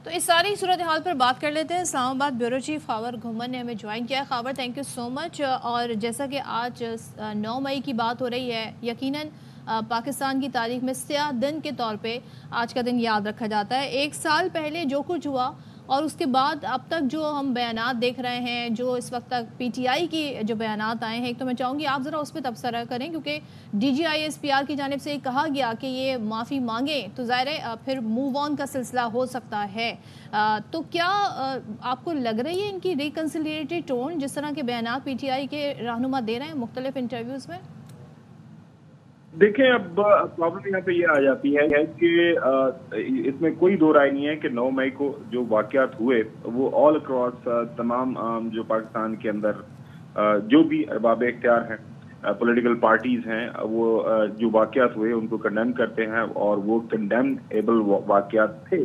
تو اس ساری صورتحال پر بات کر لیتے ہیں. اسلام آباد بیورو چیف خاور گھمن نے ہمیں جوائن کیا ہے. خاور تھینک یو سو مچ. اور جیسا کہ آج 9 مئی کی بات ہو رہی ہے، یقیناً پاکستان کی تاریخ میں سیاہ دن کے طور پہ آج کا دن یاد رکھا جاتا ہے. 1 سال پہلے جو کچھ ہوا اور اس کے بعد اب تک جو ہم بیانات دیکھ رہے ہیں، جو اس وقت تک پی ٹی آئی کی جو بیانات آئے ہیں، ایک تو میں چاہوں گی آپ ذرا اس پہ تبصرہ کریں، کیونکہ D G I S P R کی جانب سے یہ کہا گیا کہ یہ معافی مانگیں تو ظاہر ہے پھر موو آن کا سلسلہ ہو سکتا ہے. تو کیا آپ کو لگ رہی ہے ان کی ریکنسیلیٹری ٹون جس طرح کے بیانات پی ٹی آئی کے رہنما دے رہے ہیں مختلف انٹرویوز میں؟ دیکھیں، اب پرابلم یہاں پہ یہ آ جاتی ہے کہ اس میں کوئی دو رائے نہیں ہے کہ 9 مئی کو جو واقعات ہوئے وہ آل اکراس تمام جو پاکستان کے اندر جو بھی ارباب اختیار ہیں، پولیٹیکل پارٹیز ہیں، وہ جو واقعات ہوئے ان کو کنڈیم کرتے ہیں، اور وہ کنڈیمنیبل واقعات تھے.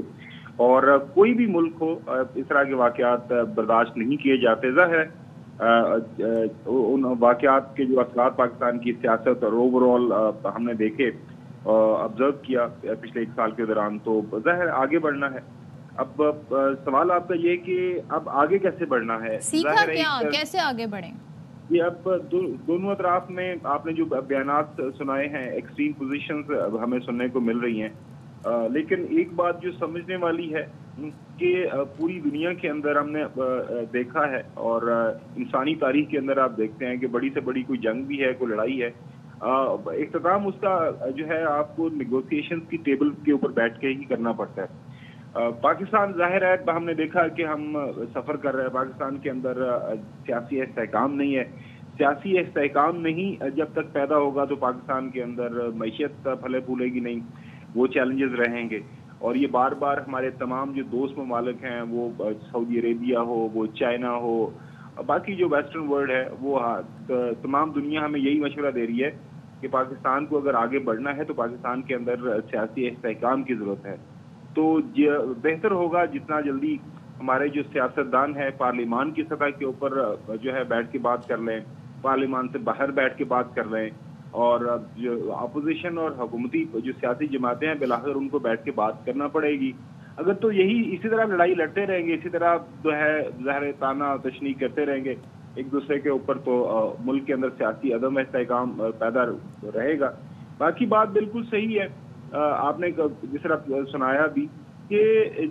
اور کوئی بھی ملک ہو اس طرح کے واقعات برداشت نہیں کیے جاتے. ظاہر ہے ان واقعات کے جو اثرات پاکستان کی سیاست اور اوور آل ہم نے دیکھے، آبزرو کیا پچھلے 1 سال کے دوران، تو ظاہر آگے بڑھنا ہے. اب سوال آپ کا یہ کہ اب آگے کیسے بڑھنا ہے. سیکھا کیا، کیسے آگے بڑھیں؟ یہ اب دونوں اطراف میں آپ نے جو بیانات سنائے ہیں، ایکسٹریم پوزیشنز ہمیں سننے کو مل رہی ہیں. لیکن ایک بات جو سمجھنے والی ہے کہ پوری دنیا کے اندر ہم نے دیکھا ہے، اور انسانی تاریخ کے اندر آپ دیکھتے ہیں کہ بڑی سے بڑی کوئی جنگ بھی ہے، کوئی لڑائی ہے، اختتام اس کا جو ہے آپ کو نیگوسیشنز کی ٹیبل کے اوپر بیٹھ کے ہی کرنا پڑتا ہے. پاکستان ظاہر ہے ہم نے دیکھا کہ ہم سفر کر رہے ہیں، پاکستان کے اندر سیاسی استحکام نہیں ہے. سیاسی استحکام نہیں جب تک پیدا ہوگا تو پاکستان کے اندر معیشت پھلے پھولے گی نہیں، وہ چیلنجز رہیں گے. اور یہ بار بار ہمارے تمام جو دوست ممالک ہیں، وہ سعودی عربیہ ہو، وہ چائنا ہو، باقی جو ویسٹرن ورلڈ ہے، وہ تمام دنیا ہمیں یہی مشورہ دے رہی ہے کہ پاکستان کو اگر آگے بڑھنا ہے تو پاکستان کے اندر سیاسی استحکام کی ضرورت ہے. تو بہتر ہوگا جتنا جلدی ہمارے جو سیاستدان ہے پارلیمان کی سطح کے اوپر جو ہے بیٹھ کے بات کر لیں، پارلیمان سے باہر بیٹھ کے بات کر لیں، اور جو اپوزیشن اور حکومتی جو سیاسی جماعتیں ہیں بالآخر ان کو بیٹھ کے بات کرنا پڑے گی. اگر تو اسی طرح لڑائی لڑتے رہیں گے، اسی طرح جو ہے ظاہر تانا تشنیع کرتے رہیں گے ایک دوسرے کے اوپر، تو ملک کے اندر سیاسی عدم استحکام پیدا رہے گا. باقی بات بالکل صحیح ہے، آپ نے جس طرح سنایا بھی کہ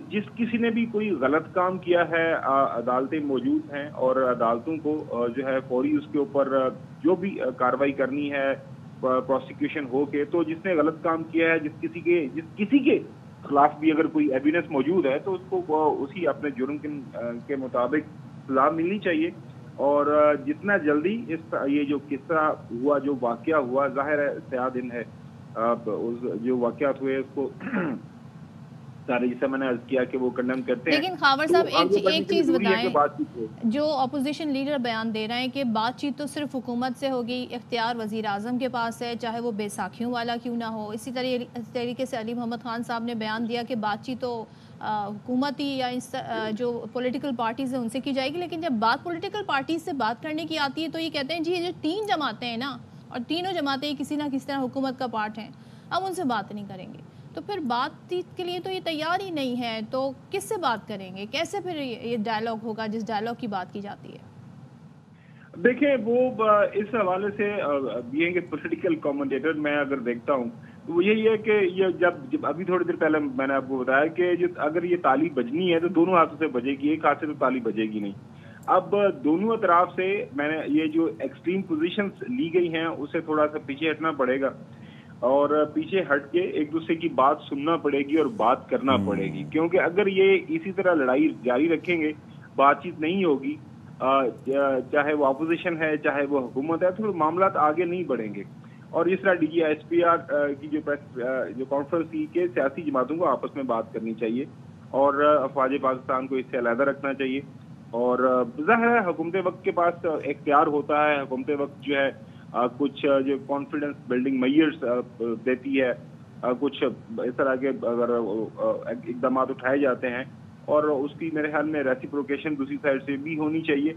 جس کسی نے بھی کوئی غلط کام کیا ہے، عدالتیں موجود ہیں اور عدالتوں کو جو ہے فوری اس کے اوپر جو بھی کارروائی کرنی ہے پروسیکیوشن ہو کے، تو جس نے غلط کام کیا ہے، جس کسی کے خلاف بھی اگر کوئی ایویڈنس موجود ہے تو اس کو اسی اپنے جرم کے مطابق سزا ملنی چاہیے. اور جتنا جلدی یہ جو قصہ ہوا، جو واقعہ ہوا، ظاہر ہے سیاہ دن ہے، جو واقعات ہوئے اس کو سارے جسے میں نے عرض کیا کہ وہ کنڈیم کرتے ہیں. لیکن خاور صاحب ایک چیز بتائیں، ہو جو اپوزیشن لیڈر بیان دے رہے ہیں کہ بات چیت تو صرف حکومت سے ہوگی، اختیار وزیر اعظم کے پاس ہے، چاہے وہ بیساکھیوں والا کیوں نہ ہو. اسی طریقے سے علی محمد خان صاحب نے بیان دیا کہ بات چیت تو حکومتی یا جو پولیٹیکل پارٹیز ہیں ان سے کی جائے گی. لیکن جب بات پولیٹیکل پارٹیز سے بات کرنے کی آتی ہے تو یہ کہتے ہیں جی یہ جو 3 جماعتیں ہیں نا، اور تینوں جماعتیں کسی نہ کسی طرح حکومت کا پارٹ ہیں، اب ان سے بات نہیں کریں گے. تو پھر بات چیت کے لیے تو یہ تیار ہی نہیں ہے، تو کس سے بات کریں گے؟ کیسے پھر یہ ڈائلاگ ہوگا جس ڈائلاگ کی بات کی جاتی ہے؟ دیکھیں، وہ اس حوالے سے بینگ اے پولیٹیکل کامنٹیٹر میں اگر دیکھتا ہوں تو وہ یہی ہے کہ یہ جب ابھی تھوڑی دیر پہلے میں نے آپ کو بتایا کہ اگر یہ تالی بجنی ہے تو دونوں ہاتھوں سے بجے گی، ایک ہاتھ سے تو تالی بجے گی نہیں. اب دونوں اطراف سے میں نے یہ جو ایکسٹریم پوزیشنز لی گئی ہیں اسے تھوڑا سا پیچھے ہٹنا پڑے گا، اور پیچھے ہٹ کے ایک دوسرے کی بات سننا پڑے گی اور بات کرنا پڑے گی. کیونکہ اگر یہ اسی طرح لڑائی جاری رکھیں گے، بات چیت نہیں ہوگی، چاہے وہ اپوزیشن ہے چاہے وہ حکومت ہے، تو معاملات آگے نہیں بڑھیں گے. اور اس طرح D G S P R کی جو کانفرنس تھی کہ سیاسی جماعتوں کو آپس میں بات کرنی چاہیے اور افواج پاکستان کو اس سے علیحدہ رکھنا چاہیے. اور ظاہر ہے حکومت وقت کے پاس اختیار ہوتا ہے، حکومت وقت جو ہے کچھ جو کانفیڈنس بلڈنگ میئرز دیتی ہے، کچھ اس طرح کے اگر اقدامات اٹھائے جاتے ہیں، اور اس کی میرے خیال میں ریسیپروکیشن دوسری سائڈ سے بھی ہونی چاہیے.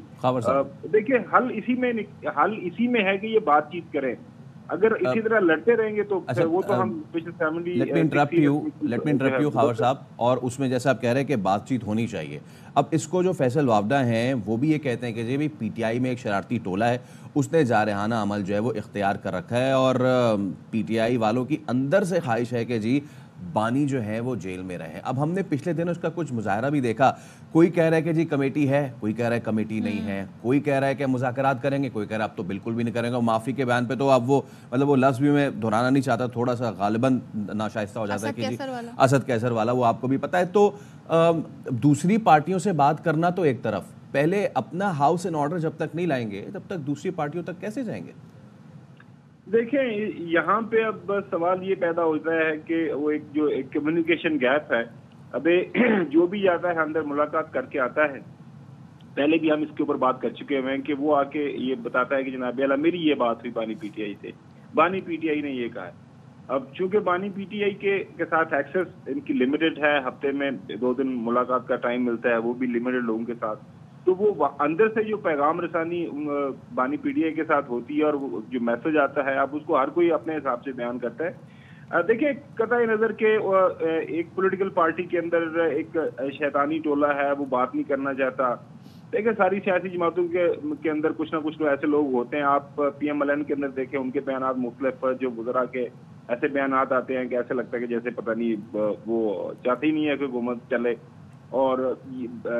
دیکھیں، حل اسی میں ہے کہ یہ بات چیت کریں. اگر اسی طرح لڑتے رہیں گے تو وہ تو ہم پچھلے 70 let me interrupt you Khawar صاحب، اور اس میں جیسا آپ کہہ رہے ہیں کہ بات چیت ہونی چاہیے. اب اس کو جو فیصل وافدہ ہیں وہ بھی یہ کہتے ہیں کہ جی پی ٹی آئی میں ایک شرارتی ٹولہ ہے، اس نے جارحانہ عمل جو ہے وہ اختیار کر رکھا ہے، اور پی ٹی آئی والوں کی اندر سے خواہش ہے کہ جی بانی جو ہے وہ جیل میں رہیں. اب ہم نے پچھلے دن اس کا کچھ مظاہرہ بھی دیکھا، کوئی کہہ رہا ہے کہ جی کمیٹی ہے، کوئی کہہ رہا ہے کمیٹی نہیں ہے، کوئی کہہ رہا ہے کہ مذاکرات کریں گے، کوئی کہہ رہا ہے اب تو بالکل بھی نہیں کریں گے. معافی کے بیان پہ تو اب وہ مطلب وہ لفظ بھی میں دہرانا نہیں چاہتا، تھوڑا سا غالباً ناشائستہ ہو جاتا ہے کہ جی اسد کیسر والا، وہ آپ کو بھی پتہ ہے. تو دوسری پارٹیوں سے بات کرنا تو ایک طرف، پہلے اپنا ہاؤس ان آرڈر جب تک نہیں لائیں گے تب تک دوسری پارٹیوں تک کیسے جائیں گے؟ دیکھیں یہاں پہ اب سوال یہ پیدا ہوتا ہے کہ وہ ایک کمیونیکیشن گیپ ہے. ابھی جو بھی جاتا ہے اندر ملاقات کر کے آتا ہے، پہلے بھی ہم اس کے اوپر بات کر چکے ہیں کہ وہ آ کے یہ بتاتا ہے کہ جناب اعلیٰ میری یہ بات ہوئی بانی پی ٹی آئی سے، بانی پی ٹی آئی نے یہ کہا ہے. اب چونکہ بانی پی ٹی آئی کے ساتھ ایکسس ان کی لمیٹڈ ہے، ہفتے میں 2 دن ملاقات کا ٹائم ملتا ہے، وہ بھی لمیٹڈ لوگوں کے ساتھ، تو وہ اندر سے جو پیغام رسانی بانی پی ٹی آئی کے ساتھ ہوتی ہے اور جو میسج آتا ہے اب اس کو ہر کوئی اپنے حساب سے بیان کرتا ہے. دیکھیں قطع نظر کہ ایک پولیٹیکل پارٹی کے اندر ایک شیطانی ٹولہ ہے، وہ بات نہیں کرنا چاہتا. دیکھیں ساری سیاسی جماعتوں کے اندر کچھ نہ کچھ تو ایسے لوگ ہوتے ہیں. آپ پی ایم ایل این کے اندر دیکھیں، ان کے بیانات مختلف جو وزراء کے ایسے بیانات آتے ہیں کہ ایسے لگتا ہے کہ جیسے پتہ نہیں وہ چاہتے ہی نہیں ہے کہ حکومت چلے. اور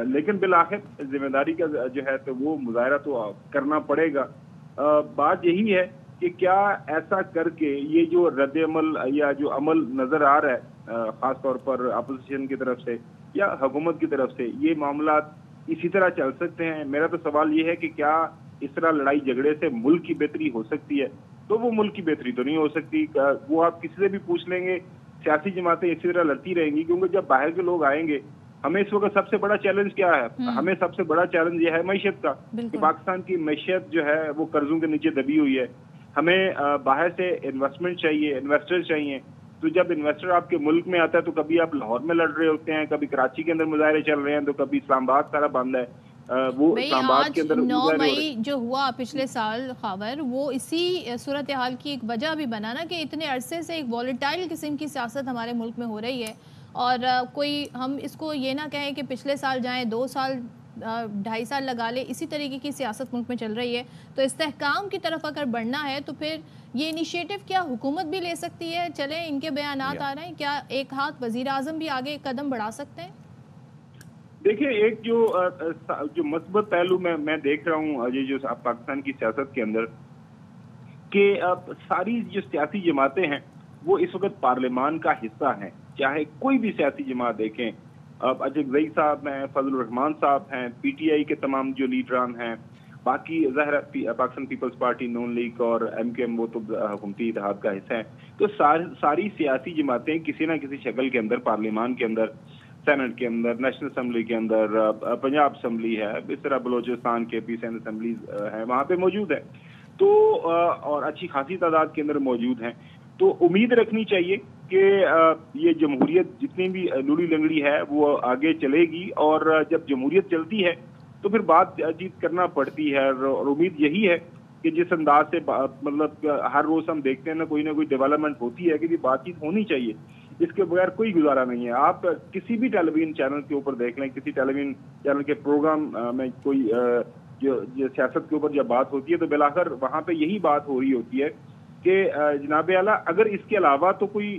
لیکن بالآخر ذمہ داری کا جو ہے تو وہ مظاہرہ تو کرنا پڑے گا. بات یہی ہے کہ کیا ایسا کر کے یہ جو رد عمل یا جو عمل نظر آ رہا ہے خاص طور پر اپوزیشن کی طرف سے یا حکومت کی طرف سے، یہ معاملات اسی طرح چل سکتے ہیں؟ میرا تو سوال یہ ہے کہ کیا اس طرح لڑائی جھگڑے سے ملک کی بہتری ہو سکتی ہے؟ تو وہ ملک کی بہتری تو نہیں ہو سکتی. وہ آپ کسی سے بھی پوچھ لیں گے، سیاسی جماعتیں اسی طرح لڑتی رہیں گی، کیونکہ جب باہر کے لوگ آئیں گے. ہمیں اس وقت سب سے بڑا چیلنج کیا ہے؟ ہمیں سب سے بڑا چیلنج یہ ہے معیشت کا، کہ پاکستان کی معیشت جو ہے وہ قرضوں کے نیچے دبی ہوئی ہے. ہمیں باہر سے انویسٹمنٹ چاہیے، انویسٹر چاہیے. تو جب انویسٹر آپ کے ملک میں آتا ہے تو کبھی آپ لاہور میں لڑ رہے ہوتے ہیں، کبھی کراچی کے اندر مظاہرے چل رہے ہیں، تو کبھی اسلام آباد سارا بند ہے. وہ اسلام آباد کے اندر 9 مئی جو ہوا پچھلے سال خاور، وہ اسی صورتحال کی ایک وجہ بھی بنا نا کہ اتنے عرصے سے ایک ولیٹائل قسم کی سیاست ہمارے ملک میں ہو رہی ہے. اور کوئی ہم اس کو یہ نہ کہیں کہ پچھلے سال جائیں 2 سال 2.5 سال لگا لے، اسی طریقے کی سیاست ملک میں چل رہی ہے. تو استحکام کی طرف اگر بڑھنا ہے تو پھر یہ انیشیٹو کیا حکومت بھی لے سکتی ہے؟ چلیں ان کے بیانات آ رہے ہیں، کیا ایک ہاتھ وزیر اعظم بھی آگے قدم بڑھا سکتے ہیں؟ دیکھیں ایک جو مثبت پہلو میں دیکھ رہا ہوں یہ جو پاکستان کی سیاست کے اندر، کہ ساری جو سیاسی جماعتیں ہیں وہ اس وقت پارلیمان کا حصہ ہیں. چاہے کوئی بھی سیاسی جماعت دیکھیں، اجب زئی صاحب ہیں، فضل الرحمان صاحب ہیں، پی ٹی آئی کے تمام جو لیڈران ہیں، باقی ظاہر پاکستان پیپلز پارٹی، نون لیگ اور ایم کے ایم وہ تو حکومتی اتحاد کا حصہ ہیں. تو ساری سیاسی جماعتیں کسی نہ کسی شکل کے اندر پارلیمان کے اندر، سینٹ کے اندر، نیشنل اسمبلی کے اندر، پنجاب اسمبلی ہے، اس طرح بلوچستان کے بھی سینٹ اسمبلیز ہیں، وہاں پہ موجود ہیں. تو اور اچھی خاصی تعداد کے اندر موجود ہیں. تو امید رکھنی چاہیے کہ یہ جمہوریت جتنی بھی لوڑی لنگڑی ہے وہ آگے چلے گی. اور جب جمہوریت چلتی ہے تو پھر بات چیت کرنا پڑتی ہے. اور امید یہی ہے کہ جس انداز سے مطلب ہر روز ہم دیکھتے ہیں نا کوئی ڈیولپمنٹ ہوتی ہے کہ بات چیت ہونی چاہیے. اس کے بغیر کوئی گزارا نہیں ہے. آپ کسی بھی ٹیلی ویژن چینل کے اوپر دیکھ لیں، کسی ٹیلی ویژن چینل کے پروگرام میں کوئی جو سیاست کے اوپر جب بات ہوتی ہے تو بالآخر وہاں پہ یہی بات ہو رہی ہوتی ہے کہ جناب اعلیٰ اگر اس کے علاوہ تو کوئی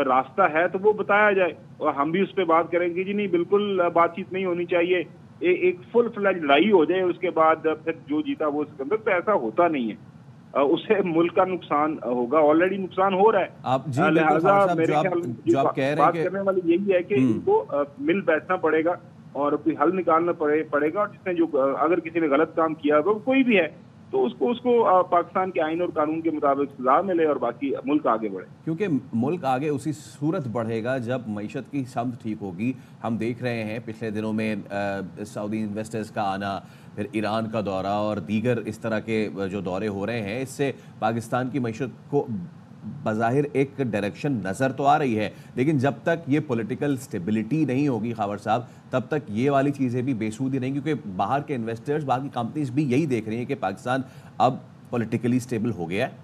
راستہ ہے تو وہ بتایا جائے، اور ہم بھی اس پہ بات کریں گے. جی نہیں، بالکل بات چیت نہیں ہونی چاہیے، ایک فل فلیج لڑائی ہو جائے، اس کے بعد پھر جو جیتا وہ سکندر. تو ایسا ہوتا نہیں ہے، اس سے ملک کا نقصان ہوگا، آلریڈی نقصان ہو رہا ہے. لہٰذا میرے خیال میں بات کرنے والی یہی ہے کہ ان کو مل بیٹھنا پڑے گا اور کوئی حل نکالنا پڑے گا. اور جس نے اگر کسی نے غلط کام کیا ہوگا کوئی بھی ہے تو اس کو پاکستان کے آئین اور قانون کے مطابق سزا ملے اور باقی ملک آگے بڑھے. کیونکہ ملک آگے اسی صورت بڑھے گا جب معیشت کی سمت ٹھیک ہوگی. ہم دیکھ رہے ہیں پچھلے دنوں میں سعودی انویسٹرز کا آنا، پھر ایران کا دورہ اور دیگر اس طرح کے جو دورے ہو رہے ہیں، اس سے پاکستان کی معیشت کو بظاہر ایک ڈائریکشن نظر تو آ رہی ہے. لیکن جب تک یہ پولیٹیکل سٹیبلٹی نہیں ہوگی خاور صاحب، تب تک یہ والی چیزیں بھی بے سود ہی نہیں، کیونکہ باہر کے انویسٹرز، باقی کمپنیز بھی یہی دیکھ رہی ہیں کہ پاکستان اب پولیٹیکلی سٹیبل ہو گیا ہے.